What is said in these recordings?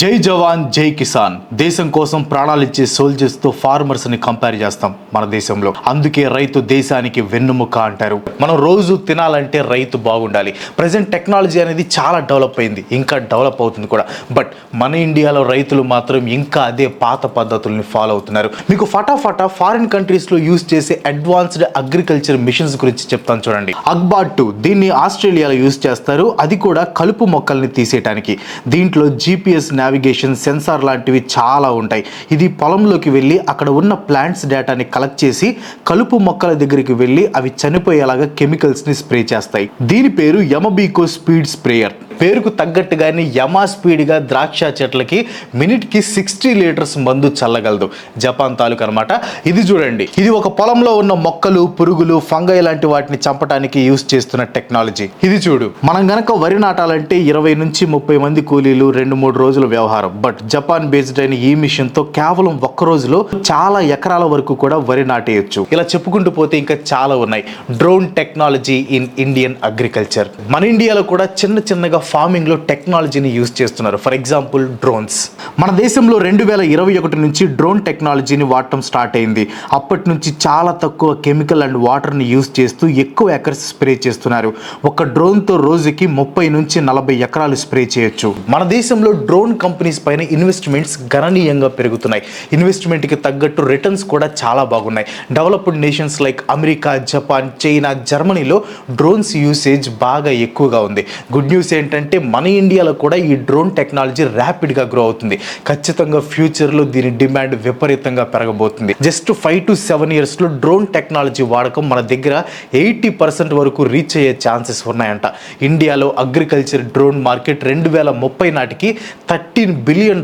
జై జవాన్ జై కిసాన్ దేశం కోసం ప్రాణాలు ఇచ్చే సోల్జర్స్ తో ఫార్మర్స్ ని కంపేర్ చేస్తాం మన దేశంలో. అందుకే రైతు దేశానికి వెన్నుముక అంటారు. మనం రోజు తినాలంటే రైతు బాగుండాలి. ప్రజెంట్ టెక్నాలజీ అనేది చాలా డెవలప్ అయింది, ఇంకా డెవలప్ అవుతుంది కూడా. బట్ మన ఇండియాలో రైతులు మాత్రం ఇంకా అదే పాత పద్ధతుల్ని ఫాలో అవుతున్నారు. మీకు ఫటాఫటా ఫారిన్ కంట్రీస్ లో యూజ్ చేసే అడ్వాన్స్డ్ అగ్రికల్చర్ మిషన్స్ గురించి చెప్తాను చూడండి. అక్బార్ 2 దీన్ని ఆస్ట్రేలియాలో యూజ్ చేస్తారు, అది కూడా కలుపు మొక్కల్ని తీసేయడానికి. దీంట్లో GPS నావిగేషన్, సెన్సార్ లాంటివి చాలా ఉంటాయి. ఇది పొలంలోకి వెళ్ళి అక్కడ ఉన్న ప్లాంట్స్ డేటాని కలెక్ట్ చేసి కలుపు మొక్కల దగ్గరికి వెళ్ళి అవి చనిపోయేలాగా కెమికల్స్ని స్ప్రే చేస్తాయి. దీని పేరు యమబీకో స్పీడ్ స్ప్రేయర్. పేరుకు తగ్గట్టుగానే యమా స్పీడ్గా ద్రాక్ష చెట్లకి మినిట్కి 60 లీటర్స్ మందు చల్లగలదు. జపాన్ తాలూకు అనమాట. ఇది చూడండి, ఇది ఒక పొలంలో ఉన్న మొక్కలు, పురుగులు, ఫంగై లాంటి వాటిని చంపడానికి యూజ్ చేస్తున్న టెక్నాలజీ. ఇది చూడు, మనం గనక వరి నాటాలంటే 20 నుంచి 30 మంది కూలీలు, 2-3 రోజుల వ్యవహారం. బట్ జపాన్ బేస్డ్ అయిన ఈ మిషన్ తో కేవలం ఒక్క రోజులో చాలా ఎకరాల వరకు కూడా వరి నాటేయచ్చు. ఇలా చెప్పుకుంటూ పోతే ఇంకా చాలా ఉన్నాయి. Drone technology in Indian agriculture. మన ఇండియాలో కూడా చిన్నగా ఫార్మింగ్ లో టెక్నాలజీని యూజ్ చేస్తున్నారు. For example drones. మన దేశంలో 2021 నుంచి డ్రోన్ టెక్నాలజీని వాడటం స్టార్ట్ అయింది. అప్పటి నుంచి చాలా తక్కువ కెమికల్ అండ్ వాటర్ ని యూజ్ చేస్తూ ఎక్కువ ఎకర్స్ స్ప్రే చేస్తున్నారు. ఒక డ్రోన్ తో రోజుకి 30 నుంచి 40 ఎకరాలు స్ప్రే చేయొచ్చు. మన దేశంలో డ్రోన్ కంపెనీస్ పైన ఇన్వెస్ట్మెంట్స్ గణనీయంగా పెరుగుతున్నాయి. ఇన్వెస్ట్మెంట్ కి తగ్గట్టు రిటర్న్స్ కూడా చాలా బాగున్నాయి. Developed nations like America, Japan, China, జర్మనీలో డ్రోన్స్ యూసేజ్ బాగా ఎక్కువగా ఉంది. గుడ్ న్యూస్ ఏంటంటే మన ఇండియాలో కూడా ఈ డ్రోన్ టెక్నాలజీ ర్యాపిడ్గా గ్రో అవుతుంది. ఖచ్చితంగా ఫ్యూచర్లో దీని డిమాండ్ విపరీతంగా పెరగబోతుంది. జస్ట్ 5 to 7 ఇయర్స్లో డ్రోన్ టెక్నాలజీ వాడకం మన దగ్గర 80% వరకు రీచ్ అయ్యే ఛాన్సెస్ ఉన్నాయంట. ఇండియాలో అగ్రికల్చర్ డ్రోన్ మార్కెట్ 2030 నాటికి $13 బిలియన్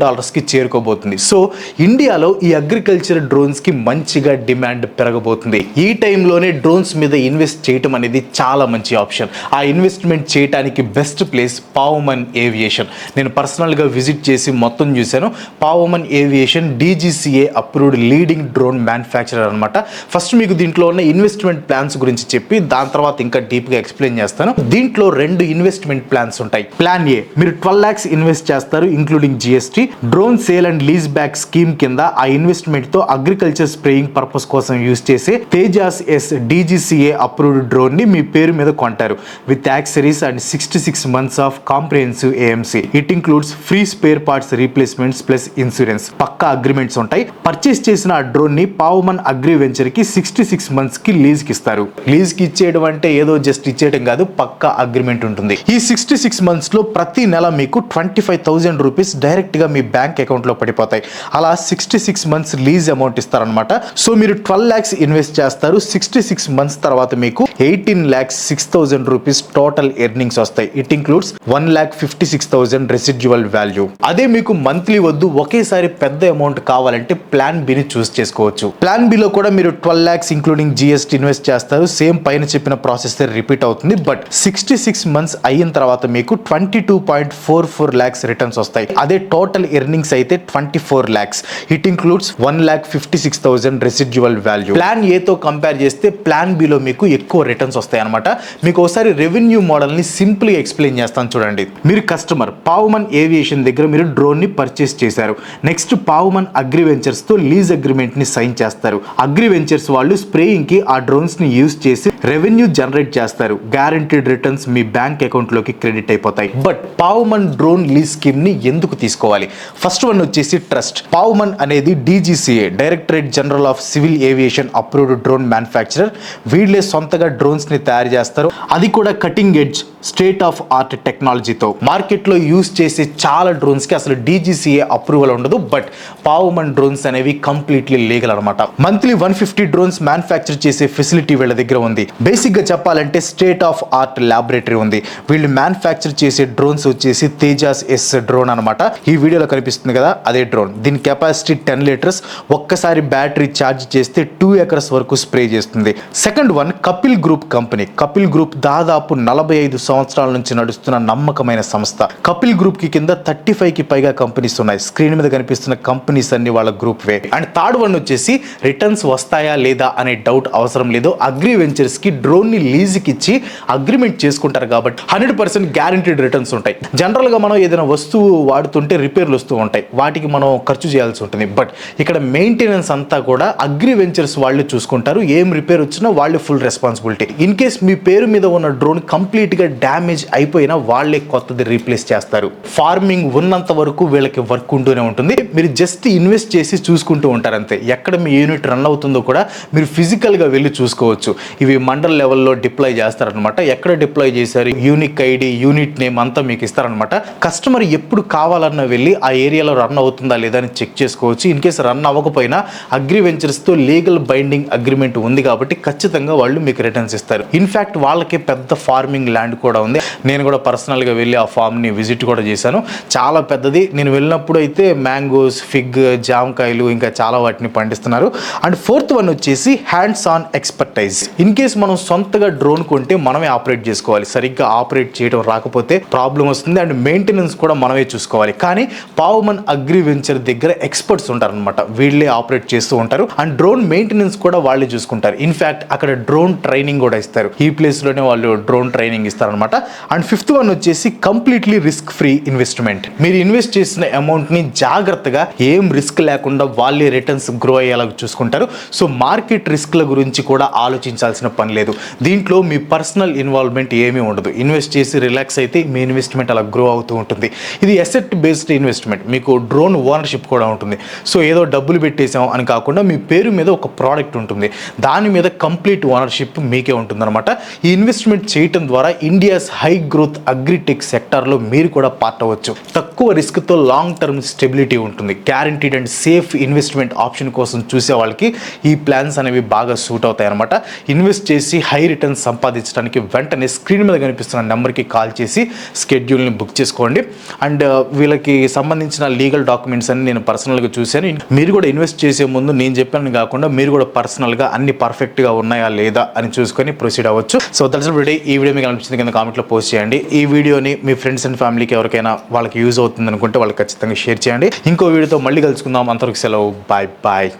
చేరుకోబోతుంది. సో ఇండియాలో ఈ అగ్రికల్చర్ డ్రోన్స్కి మంచిగా డిమాండ్ పెరగబోతుంది. ఈ టైంలోనే డ్రోన్స్ మీద ఇన్వెస్ట్ చేయటం అనేది చాలా మంచి ఆప్షన్. ఆ ఇన్వెస్ట్మెంట్ చేయడానికి బెస్ట్ ప్లేస్ పావుమన్ ఏవియేషన్. నేను పర్సనల్గా విజిట్ చేసి మొత్తం చూశాను. పావుమన్ aviation DGCA approved leading drone manufacturer అనమాట. ఫస్ట్ మీకు దీంట్లో ఉన్న ఇన్వెస్ట్మెంట్ ప్లాన్స్ గురించి చెప్పి దాని తర్వాత ఇంకా డీప్గా ఎక్స్ప్లెయిన్ చేస్తాను. దీంట్లో 2 ఇన్వెస్ట్మెంట్ ప్లాన్స్ ఉంటాయి. ప్లాన్ ఏ, మీరు 12 lakhs ఇన్వెస్ట్ చేస్తారు including GST. Drone sale and lease back scheme కింద ఆ ఇన్వెస్ట్మెంట్ తో అగ్రికల్చర్ స్ప్రేయింగ్ పర్పస్ కోసం యూజ్ చేసే Tejas S DGCA approved drone ని మీ పేరు మీద కొంటారు with accessories and 66 months of comprehensive AMC. It includes free spare parts replacements plus insurance. పక్కా అగ్రిమెంట్స్ ఉంటాయి. పర్చేస్ చేసిన ఆ డ్రోన్ ని పావుమన్ అగ్రి వెంచర్ కి 66 months కి లీజ్ కి ఇస్తారు. లీజ్ కి ఇచ్చేయడం అంటే ఏదో జస్ట్ ఇచ్చేయడం కాదు, పక్కా అగ్రిమెంట్ ఉంటుంది. ఈ 66 months లో ప్రతి నెల మీకు 25,000 రూపీస్ డైరెక్ట్ గా మీ బ్యాంక్ అకౌంట్ లో పడిపోతాయి. అలా 66 months లీజ్ అమౌంట్ ఇస్తారనమాట. సో మీరు 12 lakhs ఇన్వెస్ట్ చేస్తారు. 66 months తర్వాత మీకు 18,06,000 రూపీస్ టోటల్ ఎర్నింగ్స్ వస్తాయి. It includes 1,56,000 residual value. అదే మీకు మంత్లీ వద్దు, ఒకేసారి పెద్ద అమౌంట్ కావాలంటే ప్లాన్ బిని చూస్ చేసుకోవచ్చు. ప్లాన్ బిలో కూడా మీరు 12 lakhs ఇంక్లూడింగ్ GST ఇన్వెస్ట్ చేస్తారు. సేమ్ పైన చెప్పిన ప్రాసెస్ రిపీట్ అవుతుంది. బట్ 66 months అయిన తర్వాత మీకు 22.44 lakhs రిటర్న్స్ వస్తాయి. అదే టోటల్ ఎర్నింగ్స్ అయితే 24 lakhs. It includes 1,56,000 residual value. Plan A తో కంపేర్ చేస్తే ప్లాన్ బిలో మీకు ఎక్కువ రిటర్న్స్ వస్తాయి అనమాట. మీకు ఒకసారి రెవెన్యూ మోడల్ ని సింపుల్ ఎక్స్ప్లెయిన్ చేస్తాను చూడండి. మీరు కస్టమర్ పావుమన్ ఏవియేషన్ దగ్గర మీరు డ్రోన్ ని పర్చేస్ చేశారు. నెక్స్ట్ పావుమన్ అగ్రి వెంచర్స్ తో లీజ్ అగ్రిమెంట్ ని సైన్ చేస్తారు. అగ్రి వెంచర్స్ వాళ్ళు స్ప్రేయింగ్ కి ఆ డ్రోన్స్ ని యూజ్ చేసి రెవెన్యూ జనరేట్ చేస్తారు. గ్యారంటీడ్ రిటర్న్స్ మీ బ్యాంక్ అకౌంట్ లోకి క్రెడిట్ అయిపోతాయి. బట్ పావుమన్ డ్రోన్ లీజ్ స్కీమ్ ని ఎందుకు తీసుకోవాలి? ఫస్ట్ వన్ వచ్చేసి ట్రస్ట్. పావుమన్ అనేది DGCA directorate general of civil aviation approved drone manufacturer. వీళ్ళే సొంతగా డ్రోన్స్ ని తయారు చేస్తారు. అది కూడా cutting edge state of art టెక్నాలజీతో. మార్కెట్ లో యూజ్ చేసే చాలా డ్రోన్స్ కి అసలు DGCA అప్రూవల్ ఉండదు. బట్ పావుమన్ డ్రోన్స్ అనేవి కంప్లీట్లీ లీగల్ అనమాట. మంత్లీ 150 డ్రోన్స్ మ్యానుఫ్యాక్చర్ చేసే ఫెసిలిటీ వీళ్ళ దగ్గర ఉంది. బేసిక్ గా చెప్పాలంటే స్టేట్ ఆఫ్ ఆర్ట్ ల్యాబొరేటరీ ఉంది. వీళ్ళు మ్యానుఫ్యాక్చర్ చేసే డ్రోన్స్ వచ్చేసి తేజాస్ S డ్రోన్ అనమాట. ఈ వీడియోలో కనిపిస్తుంది కదా, అదే డ్రోన్. దీని కెపాసిటీ 10 లీటర్స్. ఒక్కసారి బ్యాటరీ ఛార్జ్ చేస్తే 2 acres వరకు స్ప్రే చేస్తుంది. Second one Kapil group company. Kapil group దాదాపు 45 సంవత్సరాల నుంచి నడుస్తున్న నమ్మకమైన సంస్థ. కపిల్ గ్రూప్ కి కింద 35కి పైగా కంపెనీస్ ఉన్నాయి. స్క్రీన్ మీద కనిపిస్తున్న కంపెనీస్ అన్ని వాళ్ళ group way. And third one వచ్చేసి రిటర్న్స్ వస్తాయా లేదా అనే డౌట్ అవసరం లేదు. అగ్రి వెంచర్స్ కి డ్రోన్ ని లీజుకి ఇచ్చి అగ్రిమెంట్ చేసుకుంటారు కాబట్టి 100% గ్యారంటీడ్ రిటర్న్స్ ఉంటాయి. జనరల్ గా మనం ఏదైనా వస్తువు వాడుతుంటే రిపేర్లు వస్తూ ఉంటాయి, వాటికి మనం ఖర్చు చేయాల్సి ఉంటుంది. బట్ ఇక్కడ మెయింటెనెన్స్ అంతా కూడా అగ్రి వెంచర్స్ వాళ్ళు చూసుకుంటారు. ఏం రిపేర్ వచ్చినా వాళ్ళు ఫుల్ రెస్పాన్సిబిలిటీ. ఇన్ కేస్ మీ పేరు మీద ఉన్న డ్రోన్ కంప్లీట్ గా డ్యామేజ్ అయిపోయినా వాళ్ళే కొత్తది రీప్లేస్ చేస్తారు. ఫార్మింగ్ ఉన్నంత వరకు వీళ్ళకి వర్క్ ఉంటూనే ఉంటుంది. మీరు జస్ట్ ఇన్వెస్ట్ చేసి చూసుకుంటూ ఉంటారు అంతే. ఎక్కడ మీ యూనిట్ రన్ అవుతుందో కూడా మీరు ఫిజికల్ గా వెళ్ళి చూసుకోవచ్చు. ఇవి మండల్ లెవెల్లో డిప్లాయ్ చేస్తారనమాట. ఎక్కడ డిప్లాయ్ చేశారు, యూనిక్ ఐడి, యూనిట్ నేమ్ అంతా మీకు ఇస్తారనమాట. కస్టమర్ ఎప్పుడు కావాలన్నా వెళ్ళి ఆ ఏరియాలో రన్ అవుతుందా లేదా అని చెక్ చేసుకోవచ్చు. ఇన్ కేసు రన్ అవ్వకపోయినా అగ్రి వెంచర్స్ తో లీగల్ బైండింగ్ అగ్రిమెంట్ ఉంది కాబట్టి ఖచ్చితంగా వాళ్ళు మీకు రిటర్న్స్ ఇస్తారు. ఇన్ఫాక్ట్ వాళ్ళకి పెద్ద ఫార్మింగ్ ల్యాండ్ కూడా ఉంది. నేను కూడా పర్సనల్ గా వెళ్ళి ఆ ఫామ్ ని విజిట్ కూడా చేశాను. చాలా పెద్దది. నేను వెళ్ళినప్పుడు అయితే మ్యాంగోస్, ఫిగ్, జామకాయలు ఇంకా చాలా వాటిని పండిస్తున్నారు. అండ్ ఫోర్త్ వన్ వచ్చేసి hands on expertise. In case మనం సొంతగా డ్రోన్ కొంటే మనమే ఆపరేట్ చేసుకోవాలి. సరిగ్గా ఆపరేట్ చేయడం రాకపోతే ప్రాబ్లం వస్తుంది. అండ్ మెయింటెనెన్స్ కూడా మనమే చూసుకోవాలి. కానీ పావుమన్ అగ్రి వెంచర్ దగ్గర ఎక్స్పర్ట్స్ ఉంటారనమాట. వీళ్ళే ఆపరేట్ చేస్తూ ఉంటారు. అండ్ డ్రోన్ మెయింటెనెన్స్ కూడా వాళ్ళే చూసుకుంటారు. ఇన్ఫాక్ట్ అక్కడ డ్రోన్ ట్రైనింగ్ కూడా ఇస్తారు. ఈ ప్లేస్ లోనే వాళ్ళు డ్రోన్ ట్రైనింగ్ ఇస్తారనమాట. అండ్ ఫిఫ్త్ వన్ వచ్చేసి కంప్లీట్లీ రిస్క్ ఫ్రీ ఇన్వెస్ట్మెంట్. మీరు ఇన్వెస్ట్ చేసిన అమౌంట్ ని జాగ్రత్తగా ఏం రిస్క్ లేకుండా వాళ్ళే రిటర్న్స్ గ్రో అయ్యేలా చూసుకుంటారు. సో మార్కెట్ రిస్క్ల గురించి కూడా ఆలోచించాల్సిన పని లేదు. దీంట్లో మీ పర్సనల్ ఇన్వాల్వ్మెంట్ ఏమీ ఉండదు. ఇన్వెస్ట్ చేసి రిలాక్స్ అయితే మీ ఇన్వెస్ట్మెంట్ అలా గ్రో అవుతూ ఉంటుంది. ఇది అసెట్ బేస్డ్ ఇన్వెస్ట్మెంట్. మీకు డ్రోన్ ఓనర్షిప్ కూడా ఉంటుంది. సో ఏదో డబ్బులు పెట్టేసాం అని కాకుండా మీ పేరు మీద ఒక ప్రోడక్ట్ ఉంటుంది. దాని మీద కంప్లీట్ ఓనర్షిప్ మీకే ఉంటుందన్నమాట. ఈ ఇన్వెస్ట్మెంట్ చేయటం ద్వారా ఇండియాస్ హై గ్రోత్ అగ్రిటెక్ సెక్టార్లో మీరు కూడా పార్ట్ అవ్వచ్చు. తక్కువ రిస్క్తో లాంగ్ టర్మ్ స్టెబిలిటీ ఉంటుంది. Guaranteed and safe investment option కోసం చూసే వాళ్ళకి ఈ ప్లాన్స్ అనేవి బాగా సూట్ అవుతాయి అనమాట. ఇన్వెస్ట్ చేసి హై రిటర్న్స్ సంపాదించడానికి వెంటనే స్క్రీన్ మీద కనిపిస్తున్న నెంబర్కి కాల్ చేసి స్కెడ్యూల్ని బుక్ చేసుకోండి. అండ్ వీళ్ళకి సంబంధించిన లీగల్ డాక్యుమెంట్స్ అన్ని నేను పర్సనల్గా చూశాను. మీరు కూడా ఇన్వెస్ట్ చేసే ముందు నేను చెప్పాను కాకుండా మీరు కూడా పర్సనల్గా అన్ని పర్ఫెక్ట్గా ఉన్నాయా లేదా అని చూసుకొని ప్రొసీడ్ అవ్వచ్చు. So that's video. ఈ వీడియో మీకు అనిపించింది కింద కామెంట్లో పోస్ట్ చేయండి. ఈ వీడియోని మీ ఫ్రెండ్స్ అండ్ ఫ్యామిలీకి ఎవరికైనా వాళ్ళకి యూజ్ అవుతుంది అనుకుంటే వాళ్ళకి ఖచ్చితంగా షేర్ చేయండి. ఇంకో వీడియోతో మళ్ళీ కలుసుకుందాం. అంతవరకు సెలవు. Bye bye.